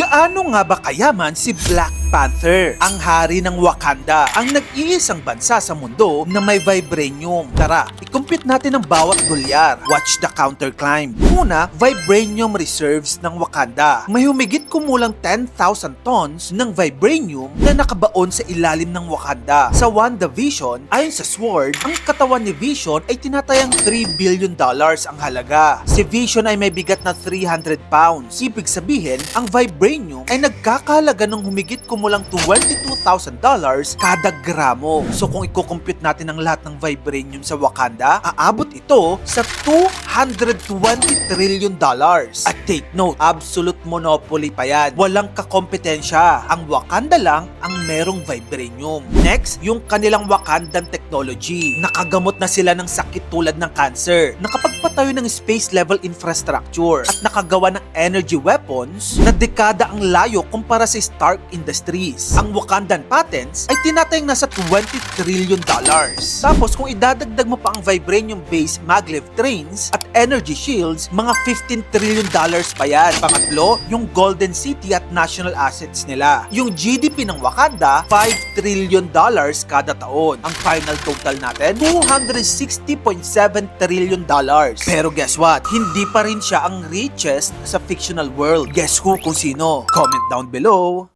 Gaano nga ba kayaman si Black Panther, ang hari ng Wakanda, ang nag-iisang bansa sa mundo na may vibranium? Tara, i-compute natin ang bawat dolyar. Watch the counterclimb. Una, vibranium reserves ng Wakanda. May humigit kumulang 10,000 tons ng vibranium na nakabaon sa ilalim ng Wakanda. Sa WandaVision, ayon sa Sword, ang katawan ni Vision ay tinatayang $3 billion ang halaga. Si Vision ay may bigat na 300 pounds. Ibig sabihin, ang vibranium ay nagkakahalaga ng humigit kumulang $22,000 kada gramo. So kung i-compute natin ang lahat ng vibranium sa Wakanda, aabot ito sa $220 trillion. At take note, absolute monopoly pa yan. Walang kakompetensya. Ang Wakanda lang ang merong vibranium. Next, yung kanilang Wakandan technology. Nakagamot na sila ng sakit tulad ng cancer. Nakapagpatayo ng space level infrastructure at nakagawa ng energy weapons na dekada ang layo kumpara sa Stark Industries. Ang Wakandan patents ay tinatayang nasa $20 trillion. Tapos kung idadagdag mo pa ang vibranium-based maglev trains at energy shields, mga $15 trillion pa yan. Pangatlo, yung Golden City at national assets nila. Yung GDP ng Wakanda, $5 trillion kada taon. Ang final total natin, $260.7 trillion. Pero guess what? Hindi pa rin siya ang richest sa fictional world. Guess who kung sino? Comment down below.